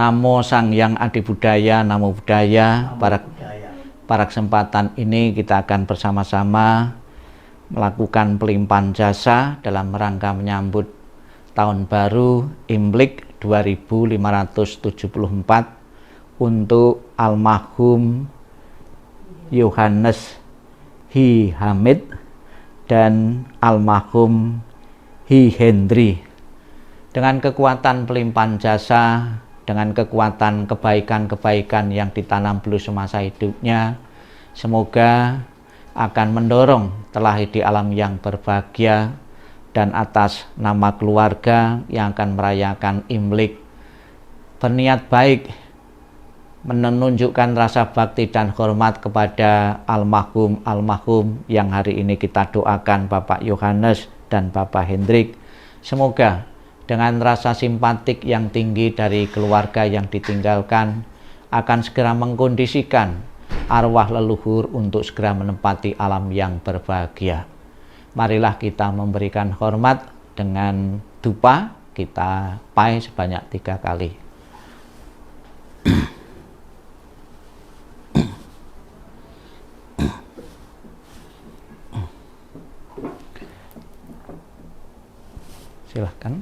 Namo Sang Hyang Adi Budaya, Namo Budaya. Pada kesempatan ini kita akan bersama-sama melakukan pelimpahan jasa dalam rangka menyambut tahun baru Imlek 2574 untuk almarhum Yohanes Hi Hamid dan almarhum Hi Hendri. Dengan kekuatan pelimpahan jasa, dengan kekuatan kebaikan-kebaikan yang ditanam beliau semasa hidupnya, semoga akan mendorong terlahir di alam yang berbahagia, dan atas nama keluarga yang akan merayakan Imlek berniat baik menunjukkan rasa bakti dan hormat kepada almarhum yang hari ini kita doakan, Bapak Yohanes dan Bapak Hendrik. Semoga dengan rasa simpatik yang tinggi dari keluarga yang ditinggalkan akan segera mengkondisikan arwah leluhur untuk segera menempati alam yang berbahagia. Marilah kita memberikan hormat dengan dupa, kita pai sebanyak 3 kali. Silahkan.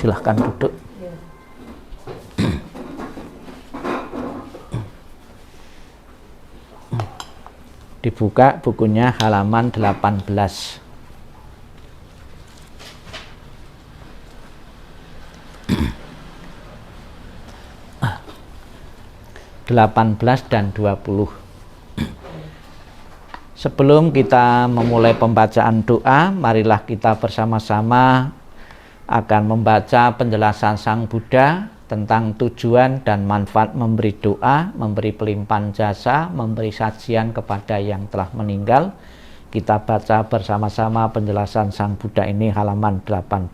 Silahkan duduk. Dibuka bukunya halaman 18. Dan 20. Sebelum kita memulai pembacaan doa, marilah kita bersama-sama akan membaca penjelasan Sang Buddha tentang tujuan dan manfaat memberi doa, memberi pelimpahan jasa, memberi sajian kepada yang telah meninggal. Kita baca bersama-sama penjelasan Sang Buddha ini halaman 18.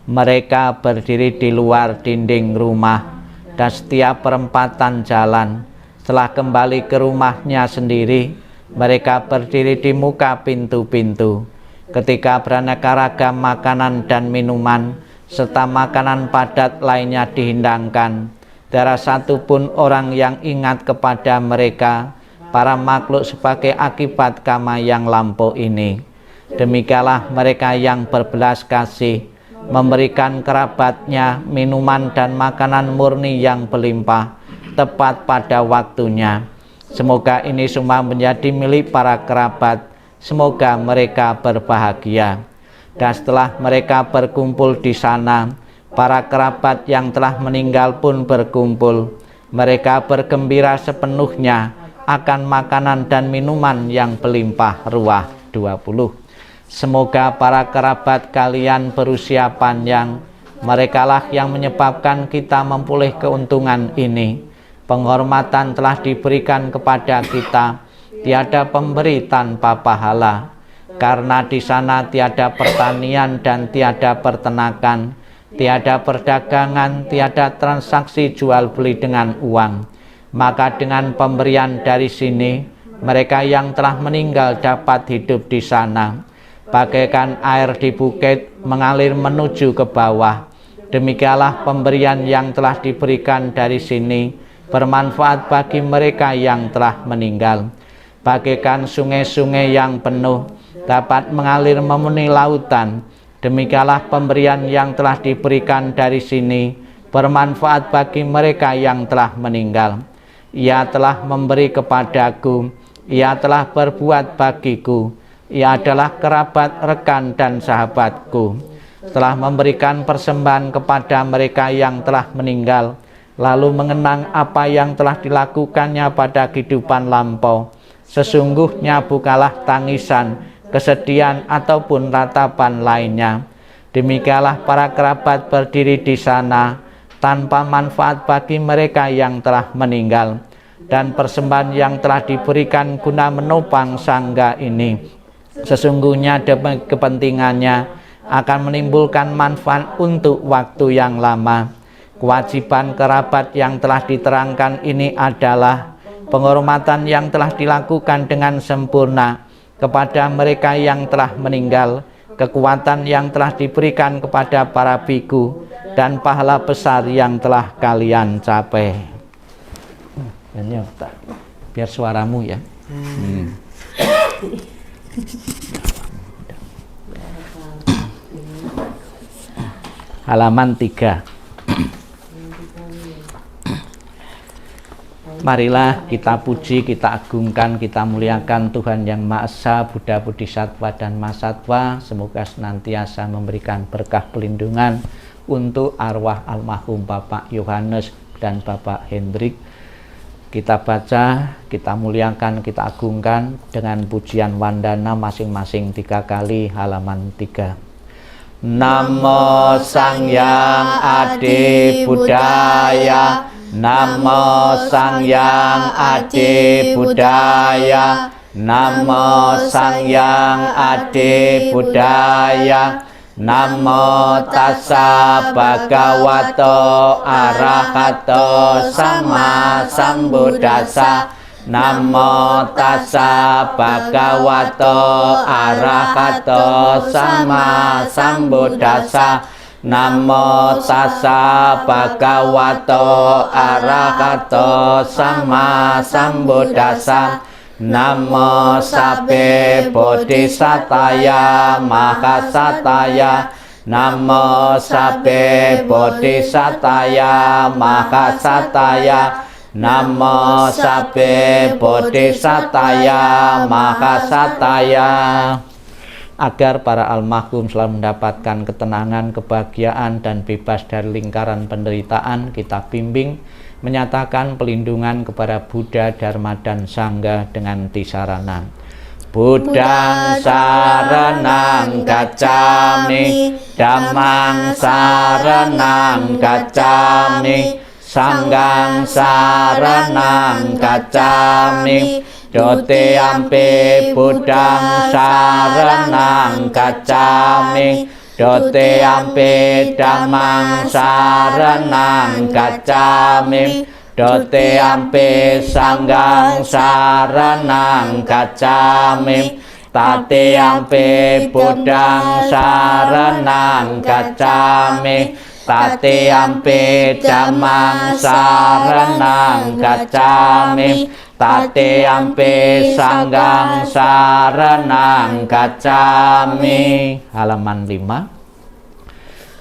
Mereka berdiri di luar dinding rumah dan setiap perempatan jalan. Setelah kembali ke rumahnya sendiri, mereka berdiri di muka pintu-pintu. Ketika beraneka ragam makanan dan minuman serta makanan padat lainnya dihidangkan, tiada satupun orang yang ingat kepada mereka, para makhluk, sebagai akibat karma yang lampau ini. Demikianlah mereka yang berbelas kasih memberikan kerabatnya minuman dan makanan murni yang berlimpah tepat pada waktunya. Semoga ini semua menjadi milik para kerabat. Semoga mereka berbahagia. Dan setelah mereka berkumpul di sana, para kerabat yang telah meninggal pun berkumpul. Mereka bergembira sepenuhnya akan makanan dan minuman yang berlimpah ruah. 20. Semoga para kerabat kalian berusia panjang. Merekalah yang menyebabkan kita memperoleh keuntungan ini. Penghormatan telah diberikan kepada kita. Tiada pemberi tanpa pahala, karena di sana tiada pertanian dan tiada peternakan, tiada perdagangan, tiada transaksi jual beli dengan uang. Maka dengan pemberian dari sini, mereka yang telah meninggal dapat hidup di sana. Bagaikan air di bukit mengalir menuju ke bawah, demikianlah pemberian yang telah diberikan dari sini bermanfaat bagi mereka yang telah meninggal. Bagaikan sungai-sungai yang penuh dapat mengalir memenuhi lautan, demikianlah pemberian yang telah diberikan dari sini bermanfaat bagi mereka yang telah meninggal. Ia telah memberi kepadaku, ia telah berbuat bagiku, ia adalah kerabat, rekan, dan sahabatku. Setelah memberikan persembahan kepada mereka yang telah meninggal, lalu mengenang apa yang telah dilakukannya pada kehidupan lampau, sesungguhnya bukanlah tangisan, kesedihan, ataupun ratapan lainnya. Demikianlah para kerabat berdiri di sana tanpa manfaat bagi mereka yang telah meninggal, dan persembahan yang telah diberikan guna menopang sangga ini sesungguhnya demi kepentingannya akan menimbulkan manfaat untuk waktu yang lama. Kewajiban kerabat yang telah diterangkan ini adalah penghormatan yang telah dilakukan dengan sempurna kepada mereka yang telah meninggal, kekuatan yang telah diberikan kepada para biku, dan pahala besar yang telah kalian capai. Biar suaramu ya. Halaman 3. Marilah kita puji, kita agungkan, kita muliakan Tuhan Yang Maha Esa, Buddha, Bodhisattva, dan Mahasatwa. Semoga senantiasa memberikan berkah pelindungan untuk arwah almarhum Bapak Yohanes dan Bapak Hendrik. Kita baca, kita muliakan, kita agungkan dengan pujian wandana masing-masing 3 kali. Halaman 3. Namo Sangyang Adi Buddhaya, Namo Sangyang Adi Buddhaya, Namo Sangyang Adi Buddhaya, Namo Tassa Bhagavato Arahato Sama Sambuddhassa, Namo Tassa Bhagavato Arahato Sama Sambuddhassa, Namo Tassa Bhagavato Arahato Sama Sambuddhassa, Namo Sabbe Bodhisataya Mahasataya, Namo Sabbe Bodhisataya Mahasataya, Namo Sabbe Bodhisataya Mahasataya. Agar para almarhum selalu mendapatkan ketenangan, kebahagiaan, dan bebas dari lingkaran penderitaan, kita bimbing menyatakan pelindungan kepada Buddha, Dharma, dan Sangha dengan tisarana. Buddhang saranang gacchami, Dhammang saranang gacchami, Sanghang saranang gacchami, Dutiyampi Buddhang saranang gacchami, Dutiyampi Dhammang saranang gacchami, Dutiyampi Sanghang saranang gacchami, Tatiyampi Buddhang saranang gacchami, Tatiyampi Dhammang saranang gacchami, Tatiyampi Sanghang saranang gacchami. Halaman 5.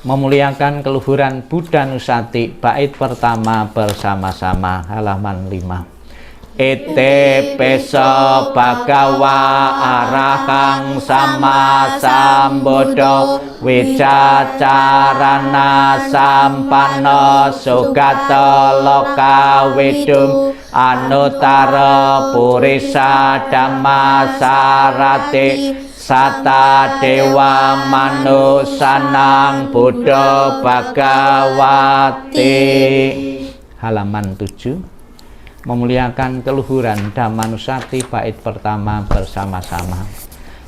Memuliakan keluhuran Buddha Nusati, bait pertama bersama-sama. Halaman 5. Ite peso bhagawa arahang sama sambuddho, wicacarana sampanno sugato loka widum, anutara purisa dhamma sarati, sata dewa manusanang buddha bhagawati. Halaman 7. Memuliakan keluhuran Dhammanusati, bait pertama bersama-sama.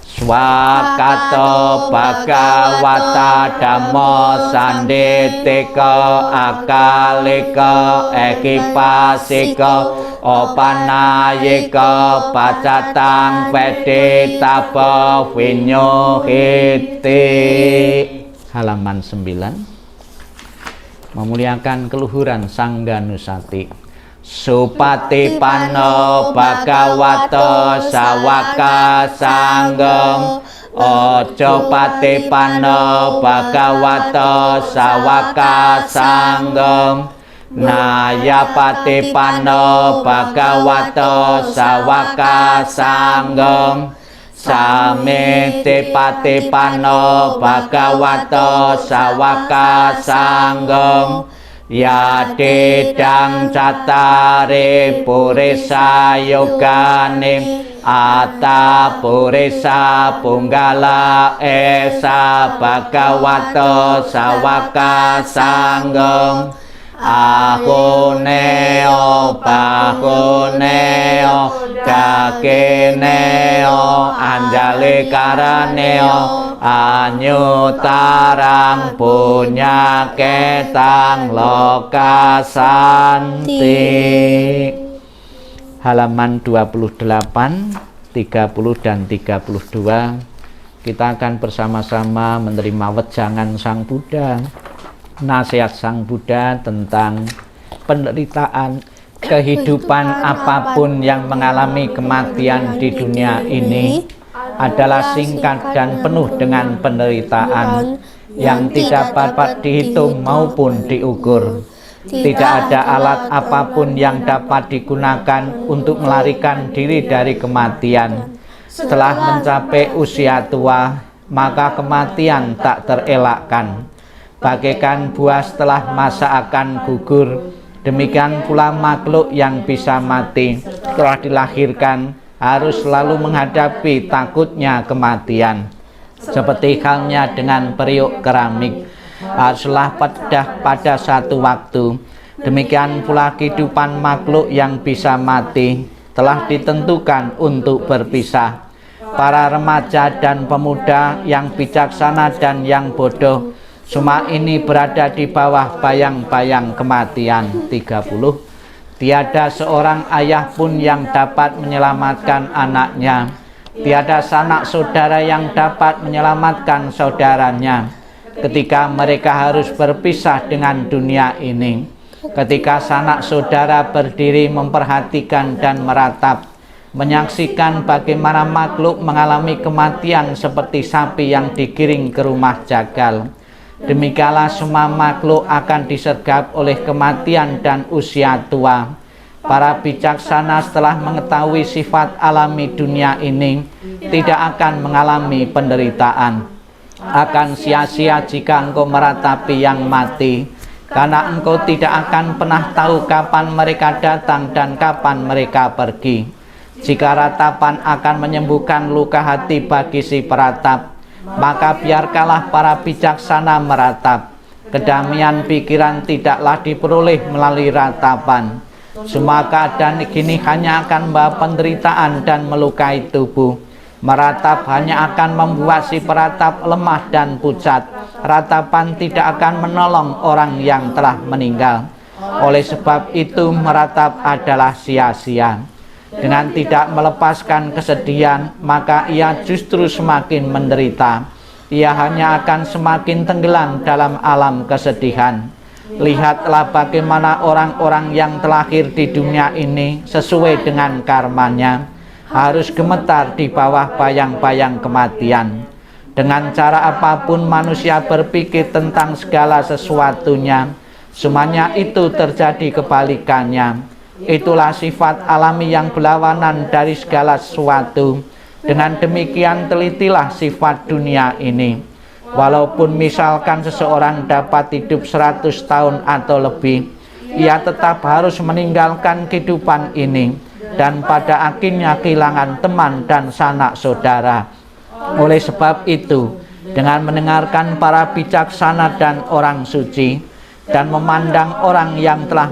Swakato bhagavata dhammo sanditiko akalika ekipasiko opanayiko pacatang peditaba vinyohiti. Halaman 9. Memuliakan keluhuran Sangganusati. Supatipanno bhagavato sawaka sangham, ojo patipanno bhagavato sawaka sangham, naya patipanno bhagavato sawaka sangham, samiti patipanno bhagavato sawaka sangham, yadidang catare purisa yoganim, ata purisa punggala esa bhagavato sawaka sangham, ahuneo bahuneo dakineo anjali karaneo, anyutarang punya ketang lokasanti. halaman 28, 30 dan 32. Kita akan bersama-sama menerima wejangan Sang Buddha, nasihat Sang Buddha tentang penderitaan kehidupan apapun yang mengalami kematian di dunia ini adalah singkat dan penuh dengan penderitaan yang tidak dapat dihitung maupun diukur. Tidak ada alat apapun yang dapat digunakan untuk melarikan diri dari kematian. Setelah mencapai usia tua, maka kematian tak terelakkan. Bagaikan buah setelah masa akan gugur, demikian pula makhluk yang bisa mati setelah dilahirkan harus selalu menghadapi takutnya kematian. Seperti halnya dengan periuk keramik, haruslah pedah pada satu waktu. Demikian pula kehidupan makhluk yang bisa mati telah ditentukan untuk berpisah. Para remaja dan pemuda yang bijaksana dan yang bodoh, semua ini berada di bawah bayang-bayang kematian. 30. Tiada seorang ayah pun yang dapat menyelamatkan anaknya. Tiada sanak saudara yang dapat menyelamatkan saudaranya ketika mereka harus berpisah dengan dunia ini. Ketika sanak saudara berdiri memperhatikan dan meratap, menyaksikan bagaimana makhluk mengalami kematian seperti sapi yang digiring ke rumah jagal. Demikianlah semua makhluk akan disergap oleh kematian dan usia tua. Para bijaksana setelah mengetahui sifat alami dunia ini tidak akan mengalami penderitaan. Akan sia-sia jika engkau meratapi yang mati, karena engkau tidak akan pernah tahu kapan mereka datang dan kapan mereka pergi. Jika ratapan akan menyembuhkan luka hati bagi si peratap, maka biarkanlah para bijaksana meratap. Kedamaian pikiran tidaklah diperoleh melalui ratapan. Semua keadaan ini hanya akan membawa penderitaan dan melukai tubuh. Meratap hanya akan membuat si peratap lemah dan pucat. Ratapan tidak akan menolong orang yang telah meninggal. Oleh sebab itu meratap adalah sia-sia. Dengan tidak melepaskan kesedihan, maka ia justru semakin menderita. Ia hanya akan semakin tenggelam dalam alam kesedihan. Lihatlah bagaimana orang-orang yang terlahir di dunia ini sesuai dengan karmanya harus gemetar di bawah bayang-bayang kematian. Dengan cara apapun manusia berpikir tentang segala sesuatunya, semuanya itu terjadi kebalikannya. Itulah sifat alami yang berlawanan dari segala sesuatu. Dengan demikian telitilah sifat dunia ini. Walaupun misalkan seseorang dapat hidup 100 tahun atau lebih, ia tetap harus meninggalkan kehidupan ini dan pada akhirnya kehilangan teman dan sanak saudara. Oleh sebab itu, dengan mendengarkan para bijaksana dan orang suci dan memandang orang yang telah,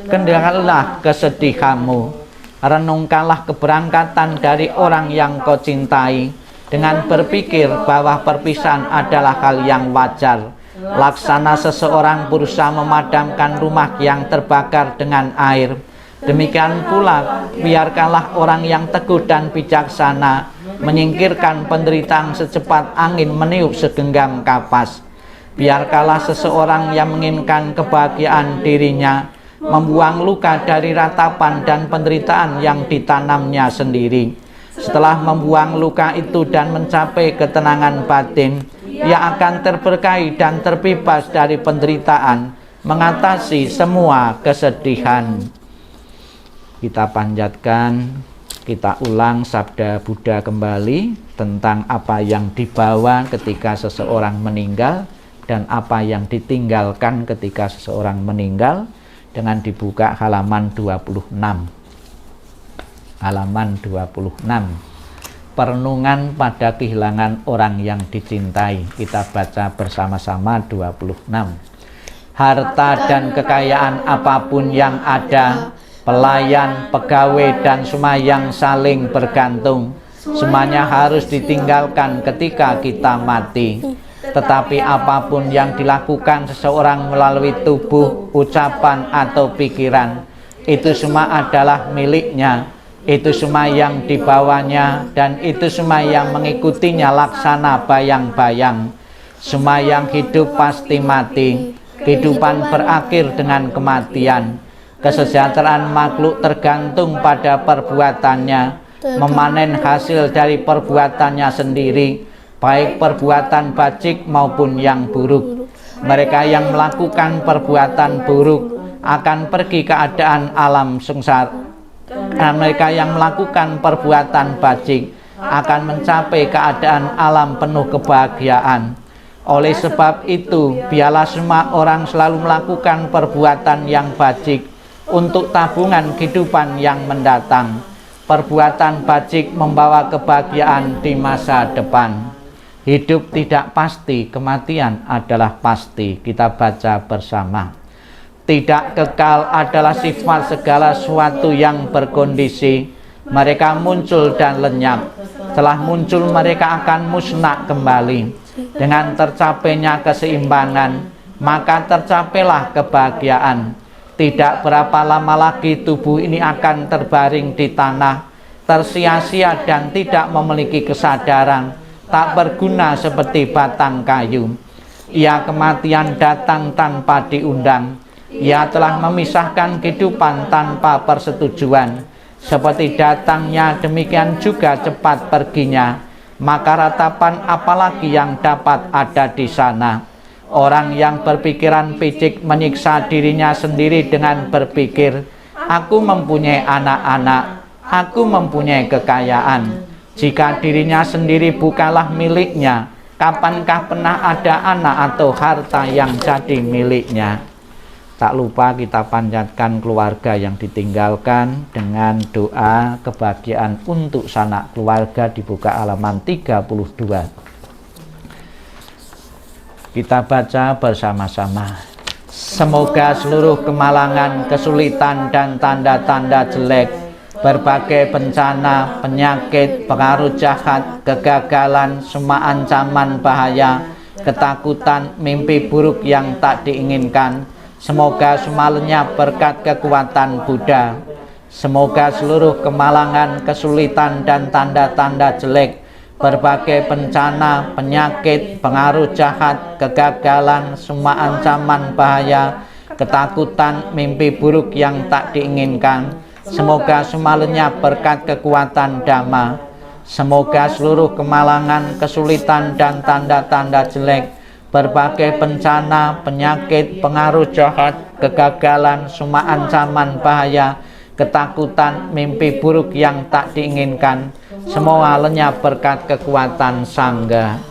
kendalilah kesedihanmu. Renungkanlah keberangkatan dari orang yang kau cintai dengan berpikir bahwa perpisahan adalah hal yang wajar. Laksana seseorang berusaha memadamkan rumah yang terbakar dengan air, demikian pula biarkanlah orang yang teguh dan bijaksana menyingkirkan penderitaan secepat angin meniup segenggam kapas. Biarkanlah seseorang yang menginginkan kebahagiaan dirinya membuang luka dari ratapan dan penderitaan yang ditanamnya sendiri. Setelah membuang luka itu dan mencapai ketenangan batin, ia akan terberkahi dan terbebas dari penderitaan, mengatasi semua kesedihan. Kita panjatkan, kita ulang sabda Buddha kembali tentang apa yang dibawa ketika seseorang meninggal dan apa yang ditinggalkan ketika seseorang meninggal, dengan dibuka halaman 26. Halaman 26. Perenungan pada kehilangan orang yang dicintai. Kita baca bersama-sama 26. Harta dan kekayaan apapun yang ada, pelayan, pegawai, dan semua yang saling bergantung, semuanya harus ditinggalkan ketika kita mati. Tetapi apapun yang dilakukan seseorang melalui tubuh, ucapan, atau pikiran, itu semua adalah miliknya, itu semua yang dibawanya, dan itu semua yang mengikutinya laksana bayang-bayang. Semua yang hidup pasti mati, kehidupan berakhir dengan kematian. Kesejahteraan makhluk tergantung pada perbuatannya, memanen hasil dari perbuatannya sendiri, baik perbuatan bajik maupun yang buruk. Mereka yang melakukan perbuatan buruk akan pergi keadaan alam sengsara. Mereka yang melakukan perbuatan bajik akan mencapai keadaan alam penuh kebahagiaan. Oleh sebab itu, biarlah semua orang selalu melakukan perbuatan yang bajik untuk tabungan kehidupan yang mendatang. Perbuatan bajik membawa kebahagiaan di masa depan. Hidup tidak pasti, kematian adalah pasti. Kita baca bersama. Tidak kekal adalah sifat segala sesuatu yang berkondisi. Mereka muncul dan lenyap. Setelah muncul mereka akan musnah kembali. Dengan tercapainya keseimbangan, maka tercapailah kebahagiaan. Tidak berapa lama lagi tubuh ini akan terbaring di tanah, tersia-sia dan tidak memiliki kesadaran, tak berguna seperti batang kayu. Ia kematian datang tanpa diundang. Ia telah memisahkan kehidupan tanpa persetujuan. Seperti datangnya, demikian juga cepat perginya. Maka ratapan apalagi yang dapat ada di sana? Orang yang berpikiran picik menyiksa dirinya sendiri dengan berpikir, aku mempunyai anak-anak, aku mempunyai kekayaan. Jika dirinya sendiri bukanlah miliknya, kapankah pernah ada anak atau harta yang jadi miliknya? Tak lupa kita panjatkan keluarga yang ditinggalkan dengan doa kebahagiaan untuk sanak keluarga, dibuka halaman 32. Kita baca bersama-sama. Semoga seluruh kemalangan, kesulitan dan tanda-tanda jelek, berbagai bencana, penyakit, pengaruh jahat, kegagalan, semua ancaman bahaya, ketakutan, mimpi buruk yang tak diinginkan, semoga semua lenyap berkat kekuatan Buddha. Semoga seluruh kemalangan, kesulitan dan tanda-tanda jelek, berbagai bencana, penyakit, pengaruh jahat, kegagalan, semua ancaman bahaya, ketakutan, mimpi buruk yang tak diinginkan, semoga semua lenyap berkat kekuatan Dhamma. Semoga seluruh kemalangan, kesulitan dan tanda-tanda jelek, berbagai bencana, penyakit, pengaruh jahat, kegagalan, semua ancaman bahaya, ketakutan, mimpi buruk yang tak diinginkan, semua lenyap berkat kekuatan Sangha.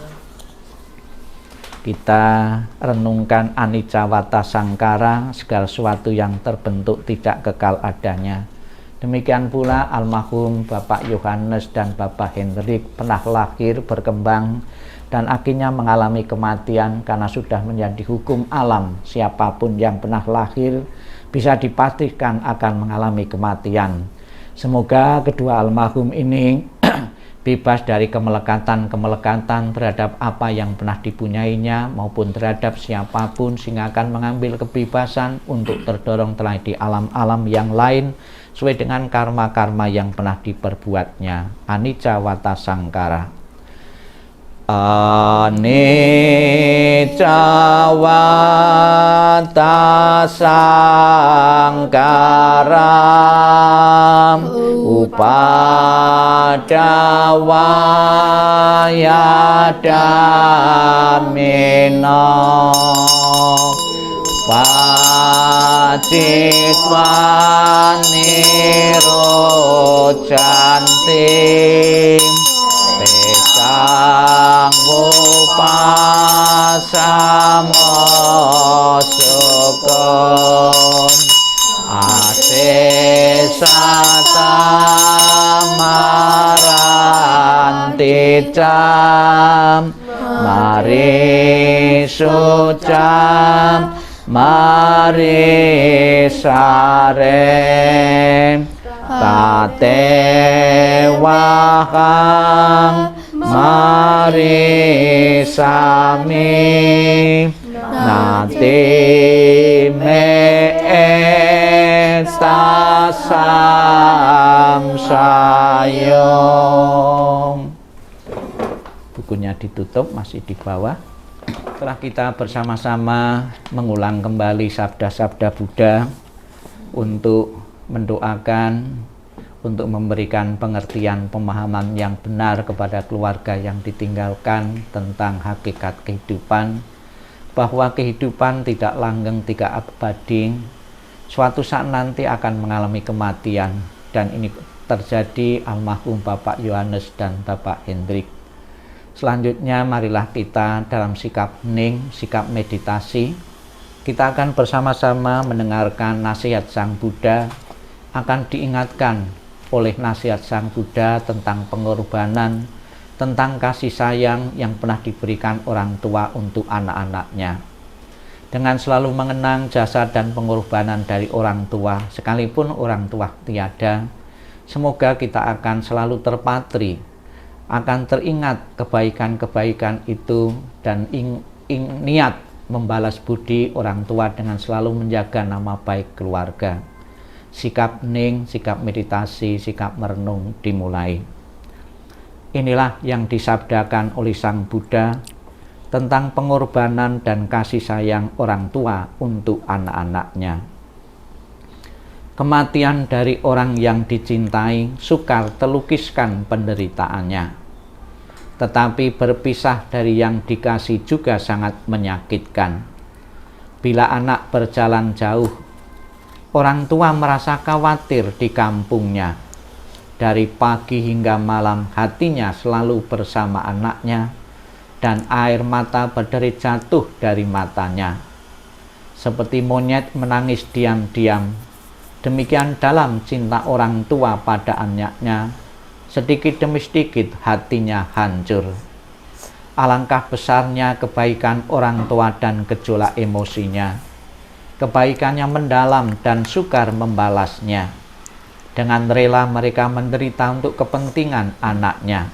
Kita renungkan anicca wata sangkara, segala sesuatu yang terbentuk tidak kekal adanya. Demikian pula almarhum Bapak Yohanes dan Bapak Hendrik pernah lahir, berkembang, dan akhirnya mengalami kematian karena sudah menjadi hukum alam. Siapapun yang pernah lahir bisa dipastikan akan mengalami kematian. Semoga kedua almarhum ini bebas dari kemelekatan terhadap apa yang pernah dipunyainya maupun terhadap siapapun, sehingga akan mengambil kebebasan untuk terdorong telah di alam-alam yang lain sesuai dengan karma-karma yang pernah diperbuatnya. Anicca wata sangkara. Anicca wata sangkara upadawaya dhammena pacitwan nirojanti sang upasamo asesata maranticam marisucam marisarem tatewahang marisami nati me esta samsayong. Bukunya ditutup, masih di bawah. Setelah kita bersama-sama mengulang kembali sabda-sabda Buddha untuk mendoakan, untuk memberikan pengertian pemahaman yang benar kepada keluarga yang ditinggalkan tentang hakikat kehidupan, bahwa kehidupan tidak langgeng, tidak abadi, suatu saat nanti akan mengalami kematian, dan ini terjadi almarhum Bapak Yohanes dan Bapak Hendrik. Selanjutnya marilah kita dalam sikap hening, sikap meditasi, kita akan bersama-sama mendengarkan nasihat Sang Buddha, akan diingatkan oleh nasihat Sang Buddha tentang pengorbanan, tentang kasih sayang yang pernah diberikan orang tua untuk anak-anaknya. Dengan selalu mengenang jasa dan pengorbanan dari orang tua, sekalipun orang tua tiada, semoga kita akan selalu terpatri, akan teringat kebaikan-kebaikan itu, dan niat membalas budi orang tua dengan selalu menjaga nama baik keluarga. Sikap hening, sikap meditasi, sikap merenung dimulai. Inilah yang disabdakan oleh Sang Buddha tentang pengorbanan dan kasih sayang orang tua untuk anak-anaknya. Kematian dari orang yang dicintai sukar terlukiskan penderitaannya, tetapi berpisah dari yang dikasih juga sangat menyakitkan. Bila anak berjalan jauh, orang tua merasa khawatir di kampungnya. Dari pagi hingga malam hatinya selalu bersama anaknya, dan air mata berderit jatuh dari matanya. Seperti monyet menangis diam-diam, demikian dalam cinta orang tua pada anaknya, sedikit demi sedikit hatinya hancur. Alangkah besarnya kebaikan orang tua dan gejolak emosinya. Kebaikannya mendalam dan sukar membalasnya. Dengan rela mereka menderita untuk kepentingan anaknya.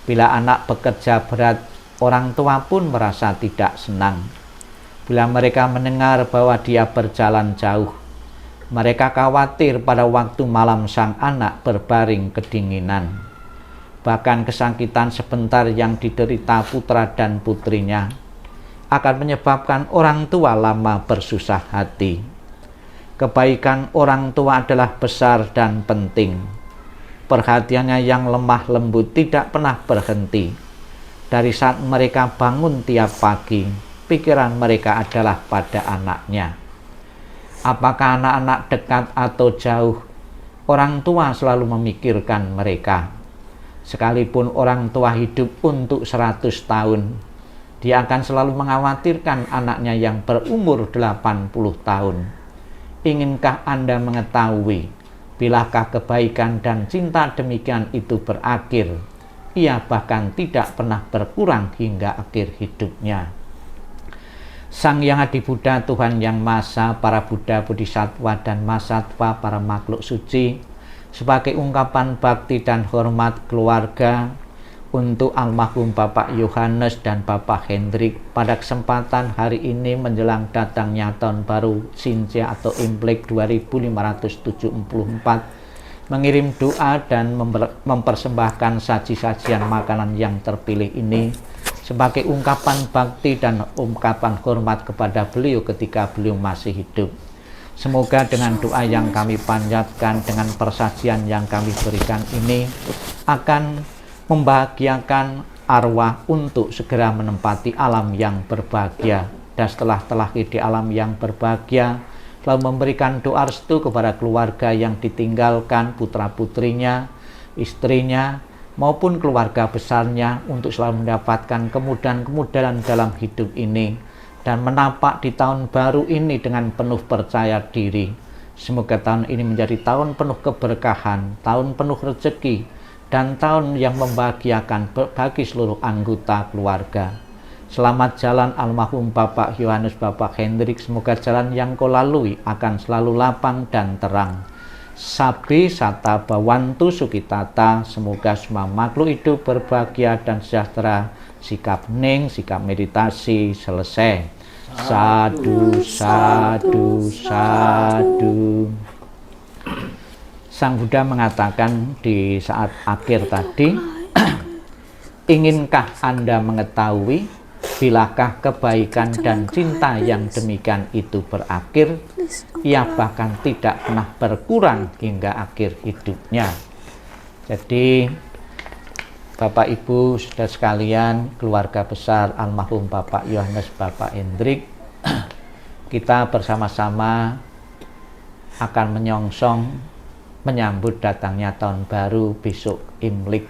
Bila anak bekerja berat, orang tua pun merasa tidak senang. Bila mereka mendengar bahwa dia berjalan jauh, mereka khawatir pada waktu malam sang anak berbaring kedinginan. Bahkan kesakitan sebentar yang diderita putra dan putrinya akan menyebabkan orang tua lama bersusah hati. Kebaikan orang tua adalah besar dan penting. Perhatiannya yang lemah lembut tidak pernah berhenti. Dari saat mereka bangun tiap pagi, pikiran mereka adalah pada anaknya. Apakah anak-anak dekat atau jauh, orang tua selalu memikirkan mereka. Sekalipun orang tua hidup untuk 100 tahun, dia akan selalu mengkhawatirkan anaknya yang berumur 80 tahun. Inginkah Anda mengetahui, bilakah kebaikan dan cinta demikian itu berakhir? Ia bahkan tidak pernah berkurang hingga akhir hidupnya. Sang Yang Adi Buddha, Tuhan Yang Maha Esa, para Buddha, Bodhisattva, dan Mahasatwa, para makhluk suci, sebagai ungkapan bakti dan hormat keluarga untuk almarhum Bapak Yohanes dan Bapak Hendrik pada kesempatan hari ini menjelang datangnya tahun baru Xinjia atau Imlek 2574, mengirim doa dan mempersembahkan saji-sajian makanan yang terpilih ini sebagai ungkapan bakti dan ungkapan hormat kepada beliau ketika beliau masih hidup. Semoga dengan doa yang kami panjatkan, dengan persajian yang kami berikan ini, akan membahagiakan arwah untuk segera menempati alam yang berbahagia. Dan setelah lahir di alam yang berbahagia, lalu memberikan doa restu kepada keluarga yang ditinggalkan, putra-putrinya, istrinya, maupun keluarga besarnya untuk selalu mendapatkan kemudahan-kemudahan dalam hidup ini dan menapak di tahun baru ini dengan penuh percaya diri. Semoga tahun ini menjadi tahun penuh keberkahan, tahun penuh rezeki, dan tahun yang membahagiakan bagi seluruh anggota keluarga. Selamat jalan almarhum Bapak Yohanes, Bapak Hendrik. Semoga jalan yang kau lalui akan selalu lapang dan terang. Sabi Sata Bawantu Sukitata, semoga semua makhluk hidup berbahagia dan sejahtera. Sikap hening, sikap meditasi selesai. Sadu, sadu, sadu. Sang Buddha mengatakan di saat akhir tadi, inginkah Anda mengetahui bilakah kebaikan dan cinta yang demikian itu berakhir, ia bahkan tidak pernah berkurang hingga akhir hidupnya. Jadi Bapak Ibu saudara sekalian, keluarga besar almarhum Bapak Yohanes Bapak Hendrik, kita bersama-sama akan menyongsong menyambut datangnya tahun baru besok Imlek.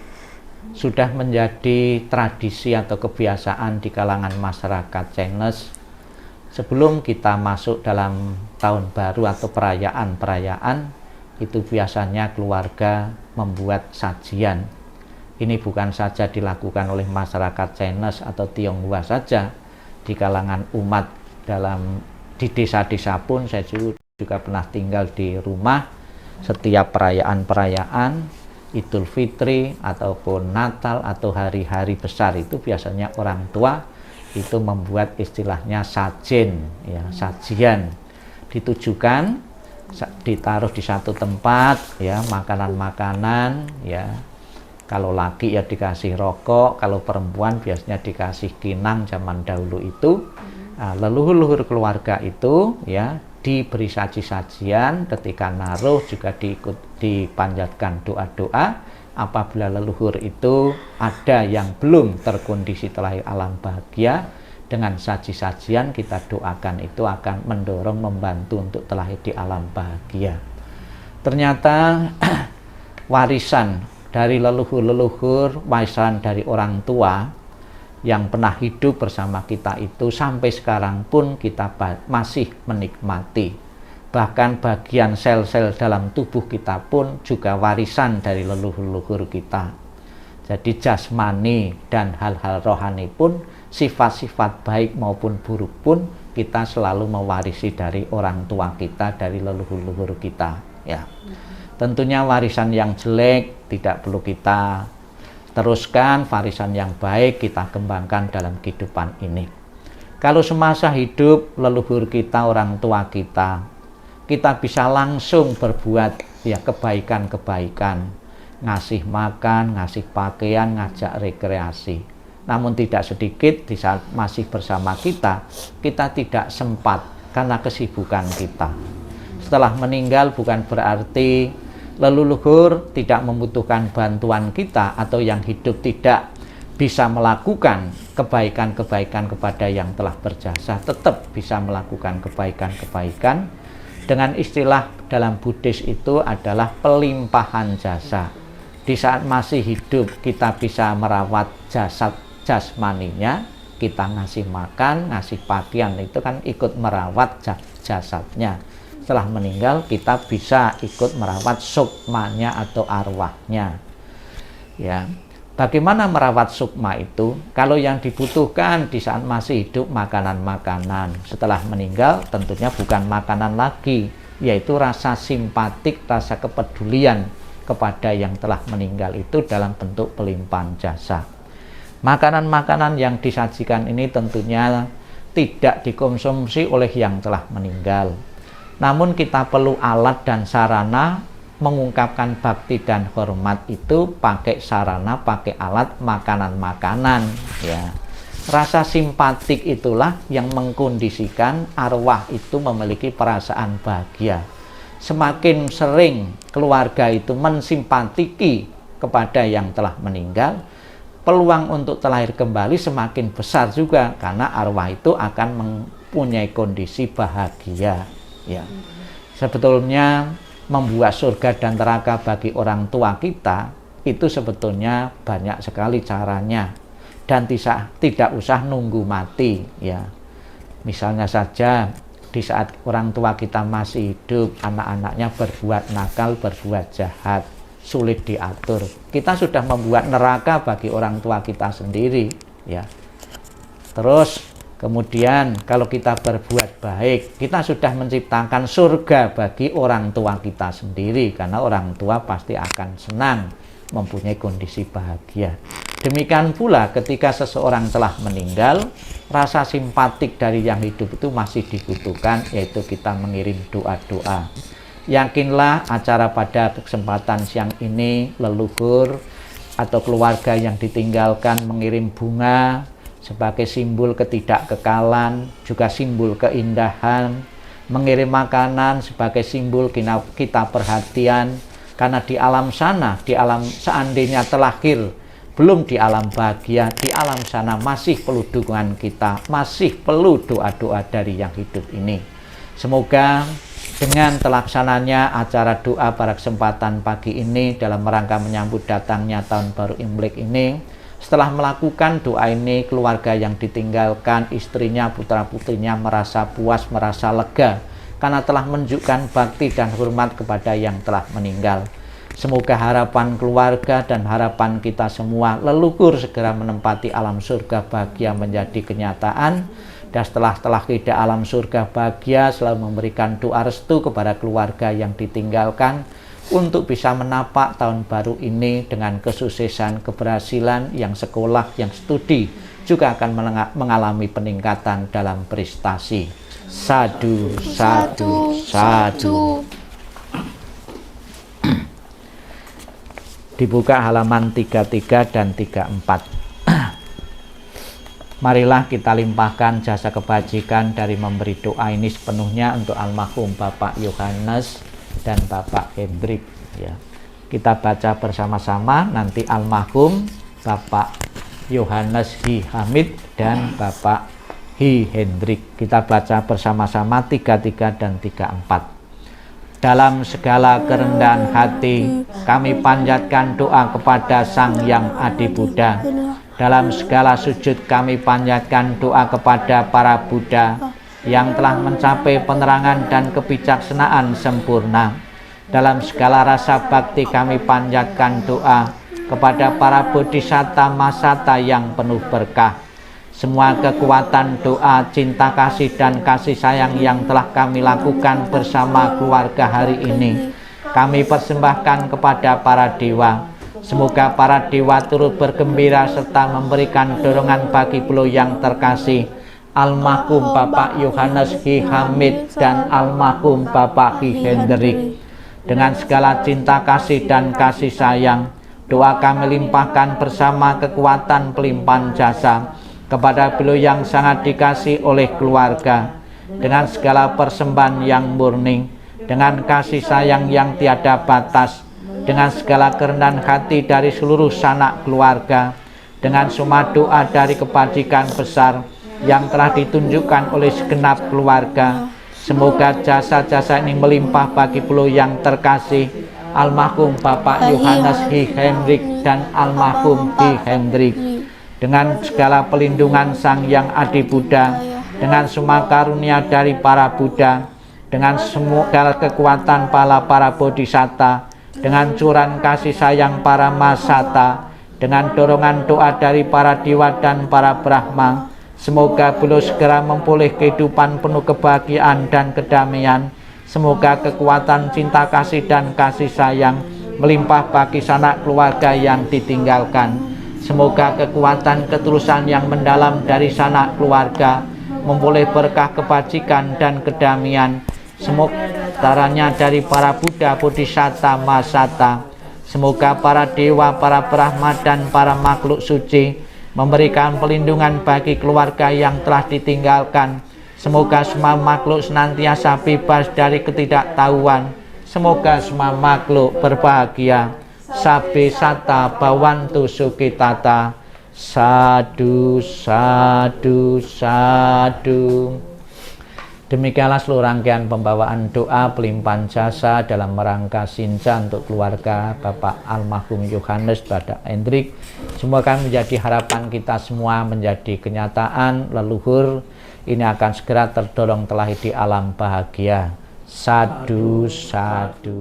Sudah menjadi tradisi atau kebiasaan di kalangan masyarakat Chinese, sebelum kita masuk dalam tahun baru atau perayaan-perayaan, itu biasanya keluarga membuat sajian. Ini bukan saja dilakukan oleh masyarakat Chinese atau Tionghoa saja, di kalangan umat di desa-desa pun saya juga pernah tinggal di rumah. Setiap perayaan-perayaan Idul Fitri ataupun Natal atau hari-hari besar itu biasanya orang tua itu membuat istilahnya sajen, ya, sajian, ditujukan ditaruh di satu tempat, ya, makanan-makanan, ya. Kalau laki ya dikasih rokok, kalau perempuan biasanya dikasih kinang zaman dahulu itu. Nah, leluhur-leluhur keluarga itu, ya, diberi saji-sajian, ketika naruh juga dipanjatkan doa-doa. Apabila leluhur itu ada yang belum terkondisi terlahir alam bahagia, dengan saji-sajian kita doakan itu akan mendorong, membantu untuk terlahir di alam bahagia. Ternyata warisan dari leluhur-leluhur, warisan dari orang tua yang pernah hidup bersama kita itu sampai sekarang pun kita masih menikmati. Bahkan bagian sel-sel dalam tubuh kita pun juga warisan dari leluhur-leluhur kita. Jadi jasmani dan hal-hal rohani pun, sifat-sifat baik maupun buruk pun kita selalu mewarisi dari orang tua kita, dari leluhur-leluhur kita, ya. Tentunya warisan yang jelek tidak perlu kita teruskan, warisan yang baik kita kembangkan dalam kehidupan ini. Kalau semasa hidup leluhur kita, orang tua kita bisa langsung berbuat, ya, kebaikan-kebaikan, ngasih makan, ngasih pakaian, ngajak rekreasi. Namun tidak sedikit di saat masih bersama kita tidak sempat karena kesibukan kita. Setelah meninggal bukan berarti leluhur tidak membutuhkan bantuan kita atau yang hidup tidak bisa melakukan kebaikan-kebaikan kepada yang telah berjasa, tetap bisa melakukan kebaikan-kebaikan. Dengan istilah dalam Buddhis itu adalah pelimpahan jasa. Di saat masih hidup kita bisa merawat jasmaninya, kita ngasih makan, ngasih pakaian, itu kan ikut merawat jasadnya. Setelah meninggal kita bisa ikut merawat sukmanya atau arwahnya, ya. Bagaimana merawat sukma itu? Kalau yang dibutuhkan di saat masih hidup makanan-makanan, setelah meninggal tentunya bukan makanan lagi, yaitu rasa simpatik, rasa kepedulian kepada yang telah meninggal itu dalam bentuk pelimpahan jasa. Makanan-makanan yang disajikan ini tentunya tidak dikonsumsi oleh yang telah meninggal. Namun kita perlu alat dan sarana mengungkapkan bakti dan hormat itu pakai sarana, pakai alat, makanan-makanan, ya. Rasa simpatik itulah yang mengkondisikan arwah itu memiliki perasaan bahagia. Semakin sering keluarga itu mensimpatiki kepada yang telah meninggal, peluang untuk terlahir kembali semakin besar juga, karena arwah itu akan mempunyai kondisi bahagia, ya. Sebetulnya membuat surga dan neraka bagi orang tua kita itu sebetulnya banyak sekali caranya, dan tidak usah nunggu mati, ya. Misalnya saja di saat orang tua kita masih hidup, anak-anaknya berbuat nakal, berbuat jahat, sulit diatur, kita sudah membuat neraka bagi orang tua kita sendiri, ya. Terus kemudian kalau kita berbuat baik, kita sudah menciptakan surga bagi orang tua kita sendiri, karena orang tua pasti akan senang mempunyai kondisi bahagia. Demikian pula ketika seseorang telah meninggal, rasa simpatik dari yang hidup itu masih dibutuhkan, yaitu kita mengirim doa-doa. Yakinlah acara pada kesempatan siang ini leluhur atau keluarga yang ditinggalkan mengirim bunga sebagai simbol ketidakkekalan, juga simbol keindahan, mengirim makanan sebagai simbol kita perhatian, karena di alam sana, di alam seandainya terlahir belum di alam bahagia, di alam sana masih perlu dukungan kita, masih perlu doa-doa dari yang hidup ini. Semoga dengan terlaksananya acara doa pada kesempatan pagi ini dalam rangka menyambut datangnya tahun baru Imlek ini, setelah melakukan doa ini, keluarga yang ditinggalkan, istrinya, putra-putrinya merasa puas, merasa lega karena telah menunjukkan bakti dan hormat kepada yang telah meninggal. Semoga harapan keluarga dan harapan kita semua leluhur segera menempati alam surga bahagia menjadi kenyataan. Dan setelah ke alam surga bahagia selalu memberikan doa restu kepada keluarga yang ditinggalkan untuk bisa menapak tahun baru ini dengan kesuksesan, keberhasilan, yang sekolah, yang studi juga akan mengalami peningkatan dalam prestasi. Sadu, sadu, sadu. Dibuka halaman 33 dan 34. Marilah kita limpahkan jasa kebajikan dari memberi doa ini sepenuhnya untuk almarhum Bapak Yohanes dan Bapak Hendrik. Ya. Kita baca bersama-sama nanti almarhum Bapak Yohanes Hi Hamid dan Bapak Hi Hendrik. Kita baca bersama-sama 33 dan 34. Dalam segala kerendahan hati kami panjatkan doa kepada Sang Yang Adi Buddha. Dalam segala sujud kami panjatkan doa kepada para Buddha yang telah mencapai penerangan dan kebijaksanaan sempurna. Dalam segala rasa bakti kami panjatkan doa kepada para bodhisatta masata yang penuh berkah. Semua kekuatan doa, cinta kasih dan kasih sayang yang telah kami lakukan bersama keluarga hari ini kami persembahkan kepada para dewa. Semoga para dewa turut bergembira serta memberikan dorongan bagi beliau yang terkasih almarhum Bapak Yohanes Hi Hamid dan almarhum Bapak Hi Hendrik. Dengan segala cinta kasih dan kasih sayang, doa kami limpahkan bersama kekuatan pelimpahan jasa kepada beliau yang sangat dikasih oleh keluarga, dengan segala persembahan yang murni, dengan kasih sayang yang tiada batas, dengan segala kerendahan hati dari seluruh sanak keluarga, dengan semua doa dari kebajikan besar yang telah ditunjukkan oleh segenap keluarga. Semoga jasa-jasa ini melimpah bagi beliau yang terkasih almarhum Bapak Yohanes Hi Hendrik dan almarhum Hi Hendrik. Dengan segala pelindungan Sang Yang Adi Buddha, dengan semua karunia dari para Buddha, dengan segala kekuatan para bodhisatta, dengan curahan kasih sayang para masata, dengan dorongan doa dari para dewa dan para brahma, semoga beliau segera memperoleh kehidupan penuh kebahagiaan dan kedamaian. Semoga kekuatan cinta kasih dan kasih sayang melimpah bagi sanak keluarga yang ditinggalkan. Semoga kekuatan ketulusan yang mendalam dari sanak keluarga memperoleh berkah kebajikan dan kedamaian. Semoga taranya dari para Buddha, Bodhisatta, Masata. Semoga para dewa, para Brahma dan para makhluk suci memberikan perlindungan bagi keluarga yang telah ditinggalkan. Semoga semua makhluk senantiasa bebas dari ketidaktahuan. Semoga semua makhluk berbahagia. Sabbe satta bhavantu sukhitata. Sadu, sadu, sadu. Demikianlah seluruh rangkaian pembawaan doa pelimpahan jasa dalam rangka Sinca untuk keluarga Bapak almarhum Yohanes Bapak Hendrik. Semoga menjadi harapan kita semua menjadi kenyataan. Leluhur ini akan segera terdorong terlahir di alam bahagia. Sadu, sadu.